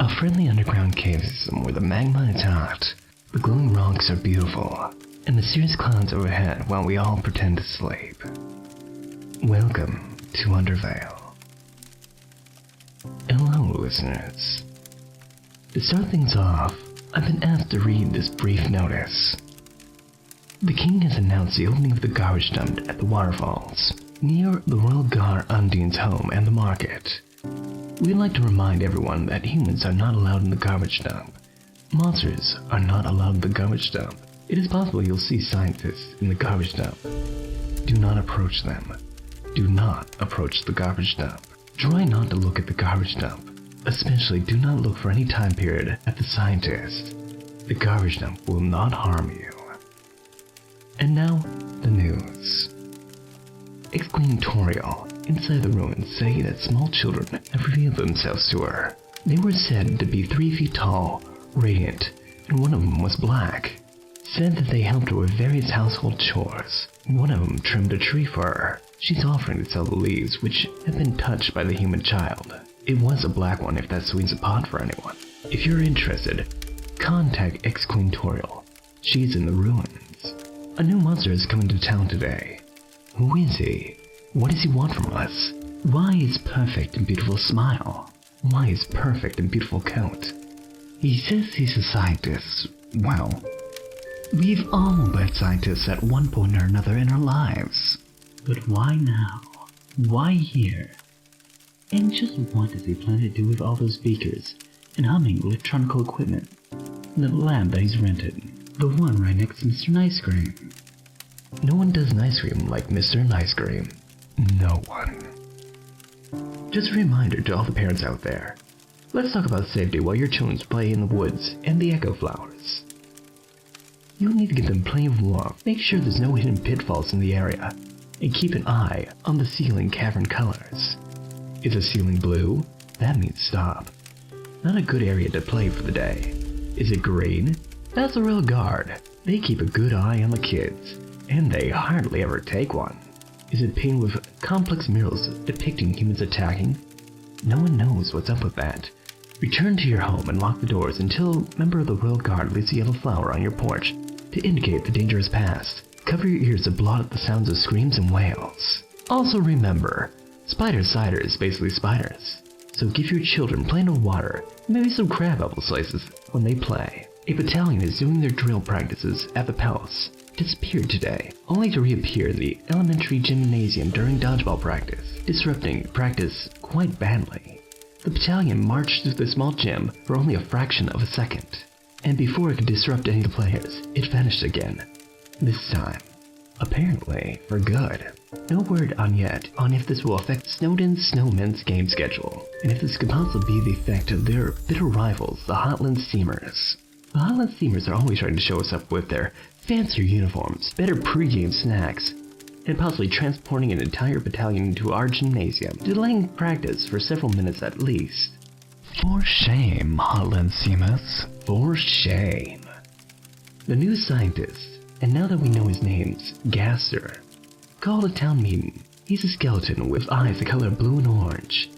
A friendly underground cave system where the magma is hot, the glowing rocks are beautiful, and mysterious clouds overhead while we all pretend to sleep. Welcome to Undervale. Hello, listeners. To start things off, I've been asked to read this brief notice. The king has announced the opening of the garbage dump at the waterfalls, near the Royal Guard Undine's home and the market. We'd like to remind everyone that humans are not allowed in the garbage dump. Monsters are not allowed in the garbage dump. It is possible you'll see scientists in the garbage dump. Do not approach them. Do not approach the garbage dump. Try not to look at the garbage dump. Especially do not look for any time period at the scientist. The garbage dump will not harm you. And now, the news. Explainatorial. Inside the ruins say that small children have revealed themselves to her. They were said to be 3 feet tall, radiant, and one of them was black. Said that they helped her with various household chores. One of them trimmed a tree for her. She's offering to sell the leaves which have been touched by the human child. It was a black one if that sweets a pot for anyone. If you're interested, contact Explainatorial. She's in the ruins. A new monster has come into town today. Who is he? What does he want from us? Why his perfect and beautiful smile? Why his perfect and beautiful coat? He says he's a scientist. Well, we've all been scientists at one point or another in our lives. But why now? Why here? And just what does he plan to do with all those beakers and humming electronic equipment? The lab that he's rented. The one right next to Mr. Nice Cream. No one does Nice Cream like Mr. Nice Cream. No one. Just a reminder to all the parents out there. Let's talk about safety while your children play in the woods and the echo flowers. You'll need to give them plenty of warmth. Make sure there's no hidden pitfalls in the area. And keep an eye on the ceiling cavern colors. Is the ceiling blue? That means stop. Not a good area to play for the day. Is it green? That's the Royal Guard. They keep a good eye on the kids, and they hardly ever take one. Is it painted with complex murals depicting humans attacking? No one knows what's up with that. Return to your home and lock the doors until a member of the Royal Guard leaves a yellow flower on your porch to indicate the danger is past. Cover your ears to blot out the sounds of screams and wails. Also remember, spider cider is basically spiders. So give your children plenty of water, maybe some crab apple slices when they play. A battalion is doing their drill practices at the palace. Disappeared today, only to reappear in the elementary gymnasium during dodgeball practice, disrupting practice quite badly. The battalion marched through the small gym for only a fraction of a second, and before it could disrupt any of the players, it vanished again. This time, apparently for good. No word yet on if this will affect Snowmen's game schedule, and if this could possibly be the effect of their bitter rivals, the Hotland Steamers. The Hotland Steamers are always trying to show us up with their fancier uniforms, better pre-game snacks, and possibly transporting an entire battalion into our gymnasium, delaying practice for several minutes at least. For shame, Hotland Steamers. For shame. The new scientist, and now that we know his name's Gaster, called a town meeting. He's a skeleton with eyes the color of blue and orange.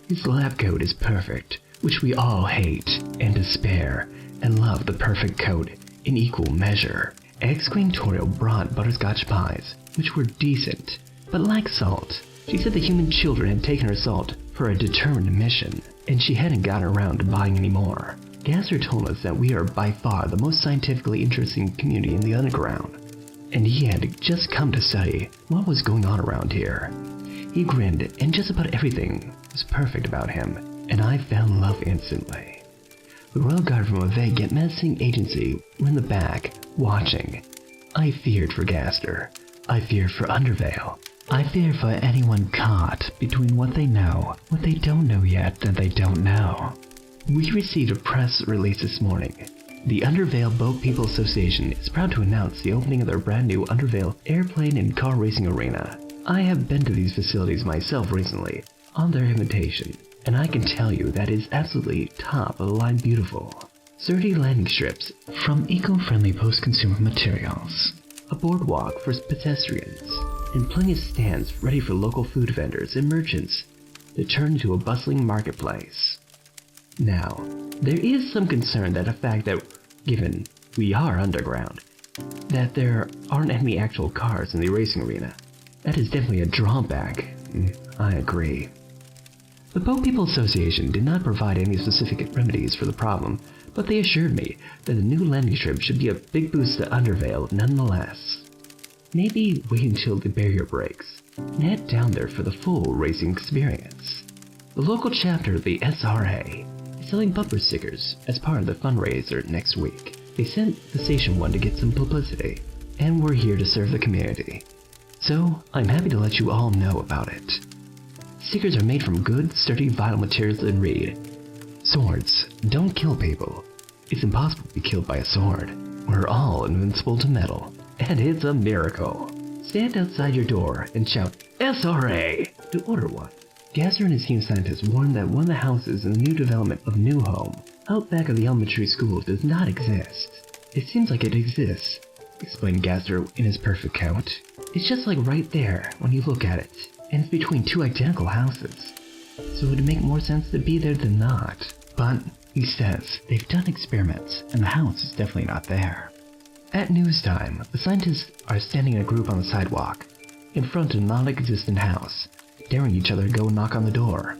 His lab coat is perfect, which we all hate and despair, and love the perfect coat in equal measure. Explainatorial brought butterscotch pies, which were decent, but lacked salt. She said the human children had taken her salt for a determined mission, and she hadn't gotten around to buying any more. Gaster told us that we are by far the most scientifically interesting community in the underground, and he had just come to study what was going on around here. He grinned, and just about everything was perfect about him, and I fell in love instantly. The Royal Guard from a vague yet menacing agency were in the back, watching. I feared for Gaster. I feared for Undervale. I fear for anyone caught between what they know, what they don't know yet that they don't know. We received a press release this morning. The Undervale Boat People Association is proud to announce the opening of their brand new Undervale airplane and car racing arena. I have been to these facilities myself recently, on their invitation, and I can tell you that it's absolutely top of the line beautiful. 30 landing strips from eco-friendly post-consumer materials, a boardwalk for pedestrians, and plenty of stands ready for local food vendors and merchants to turn into a bustling marketplace. Now, there is some concern that the fact that, given we are underground, that there aren't any actual cars in the racing arena. That is definitely a drawback. I agree. The Boat People Association did not provide any specific remedies for the problem, but they assured me that the new landing strip should be a big boost to Undervale nonetheless. Maybe wait until the barrier breaks, and head down there for the full racing experience. The local chapter of the SRA is selling bumper stickers as part of the fundraiser next week. They sent the station one to get some publicity, and we're here to serve the community. So, I'm happy to let you all know about it. Stickers are made from good, sturdy vinyl materials and read, "Swords don't kill people. It's impossible to be killed by a sword. We're all invincible to metal, and it's a miracle." Stand outside your door and shout, "SRA!" to order one. Gasser and his team of scientists warned that one of the houses in the new development of New Home, out back of the elementary school, does not exist. "It seems like it exists," explained Gasser in his perfect count. "It's just like right there when you look at it, and it's between two identical houses. So it would make more sense to be there than not. But," he says, "they've done experiments, and the house is definitely not there." At news time, the scientists are standing in a group on the sidewalk, in front of a non-existent house, daring each other to go knock on the door.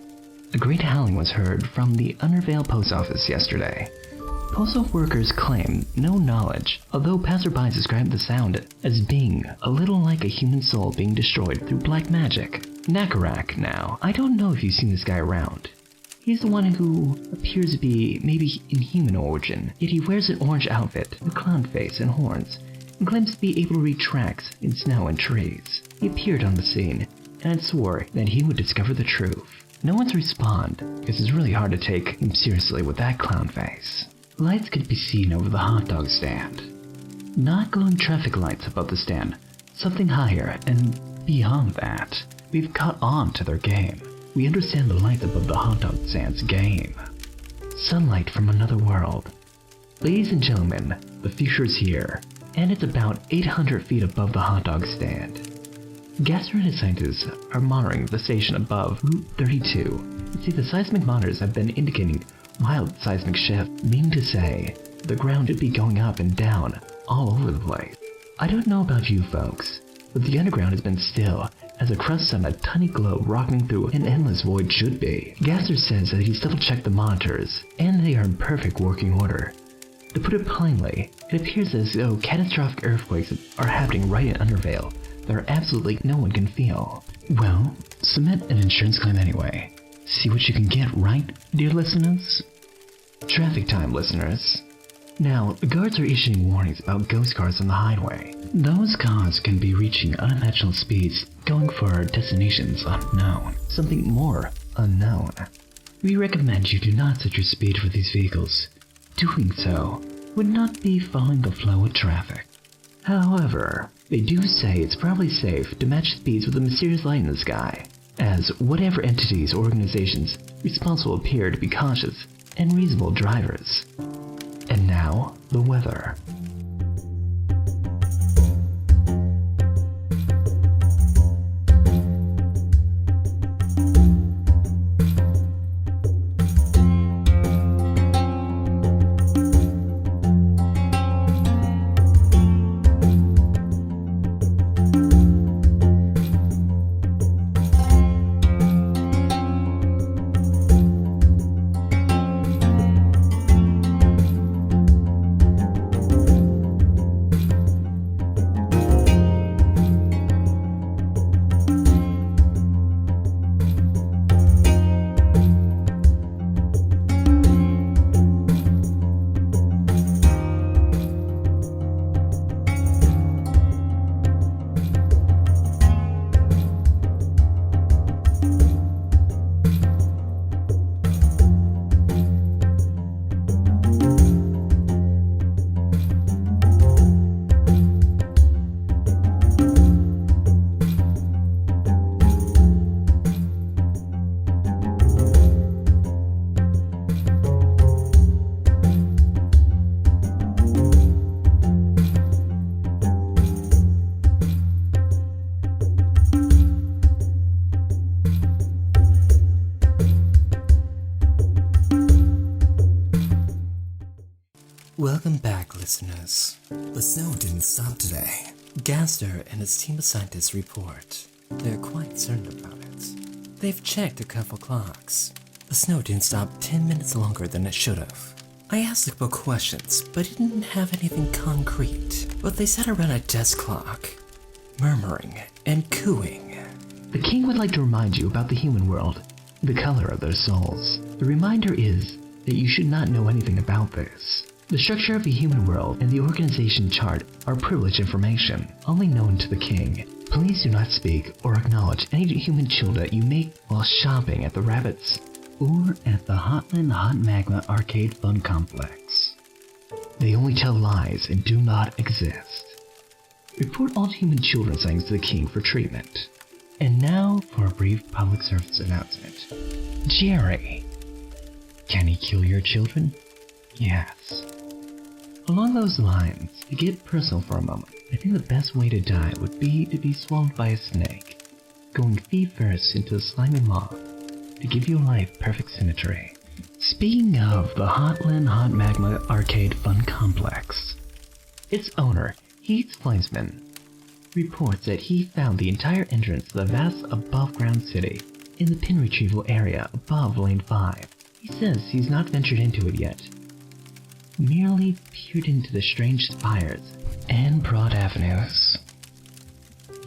A great howling was heard from the Undervale post office yesterday. Postal workers claim no knowledge, although passersby described the sound as being a little like a human soul being destroyed through black magic. Nakarak now, I don't know if you've seen this guy around. He's the one who appears to be maybe in human origin, yet he wears an orange outfit, a clown face and horns, and claims to be able to read tracks in snow and trees. He appeared on the scene, and swore that he would discover the truth. No one's responded, because it's really hard to take him seriously with that clown face. Lights could be seen over the hot dog stand. Not glowing traffic lights above the stand, something higher, and beyond that. We've caught on to their game. We understand the lights above the hot dog stand's game. Sunlight from another world. Ladies and gentlemen, the future is here, and it's about 800 feet above the hot dog stand. Gasser and his scientists are monitoring the station above Route 32. You see, the seismic monitors have been indicating mild seismic shift, meaning to say the ground should be going up and down all over the place. I don't know about you folks, but the underground has been still as a crust on a tiny globe rocking through an endless void should be. Gasser says that he's double-checked the monitors, and they are in perfect working order. To put it plainly, it appears as though catastrophic earthquakes are happening right in Undervale that absolutely no one can feel. Well, submit an insurance claim anyway. See what you can get, right, dear listeners? Traffic time, listeners. Now, the guards are issuing warnings about ghost cars on the highway. Those cars can be reaching unimaginable speeds, going for destinations unknown. Something more unknown. We recommend you do not set your speed for these vehicles. Doing so would not be following the flow of traffic. However, they do say it's probably safe to match speeds with the mysterious light in the sky, as whatever entities or organizations responsible appear to be cautious and reasonable drivers. And now, the weather. Welcome back, listeners. The snow didn't stop today. Gaster and his team of scientists report they're quite certain about it. They've checked a couple clocks. The snow didn't stop 10 minutes longer than it should have. I asked a couple questions, but it didn't have anything concrete. But they sat around a desk clock, murmuring and cooing. The king would like to remind you about the human world, the color of their souls. The reminder is that you should not know anything about this. The structure of the human world and the organization chart are privileged information, only known to the king. Please do not speak or acknowledge any human children you make while shopping at the Rabbits or at the Hotland Hot Magma Arcade Fun Complex. They only tell lies and do not exist. Report all human children sightings to the king for treatment. And now for a brief public service announcement. Jerry. Can he kill your children? Yes. Along those lines, to get personal for a moment, I think the best way to die would be to be swallowed by a snake, going feet first into the slimy maw to give your life perfect symmetry. Speaking of the Hotland Hot Magma Arcade Fun Complex, its owner, Heath Fleinsman, reports that he found the entire entrance to the vast above-ground city in the pin retrieval area above Lane 5. He says he's not ventured into it yet, merely peered into the strange spires and broad avenues.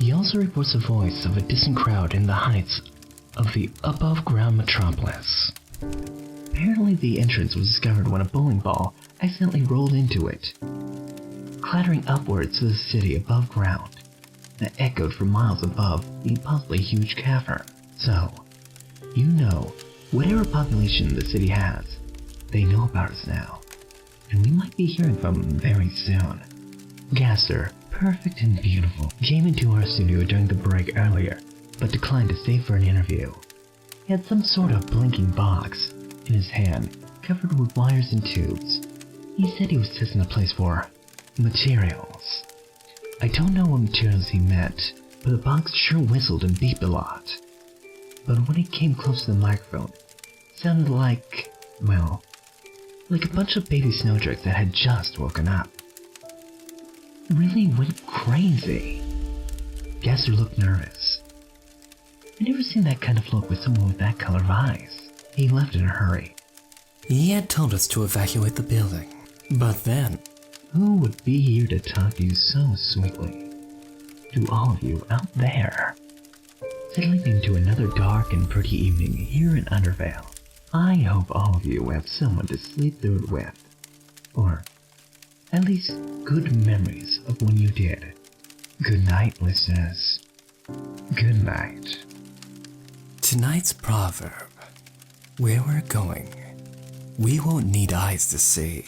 He also reports the voice of a distant crowd in the heights of the above-ground metropolis. Apparently the entrance was discovered when a bowling ball accidentally rolled into it, clattering upwards to the city above ground that echoed for miles above the possibly huge cavern. So, you know, whatever population the city has, they know about us now, and we might be hearing from them very soon. Gaster, perfect and beautiful, came into our studio during the break earlier, but declined to stay for an interview. He had some sort of blinking box in his hand, covered with wires and tubes. He said he was testing the place for materials. I don't know what materials he meant, but the box sure whistled and beeped a lot. But when it came close to the microphone, it sounded like, well, like a bunch of baby snowdrakes that had just woken up. Really went crazy. Gaster looked nervous. I've never seen that kind of look with someone with that color of eyes. He left in a hurry. He had told us to evacuate the building, but then... Who would be here to talk to you so sweetly? To all of you out there. Settling into another dark and pretty evening here in Undervale, I hope all of you have someone to sleep through it with. Or at least good memories of when you did. Good night, listeners. Good night. Tonight's proverb: where we're going, we won't need eyes to see.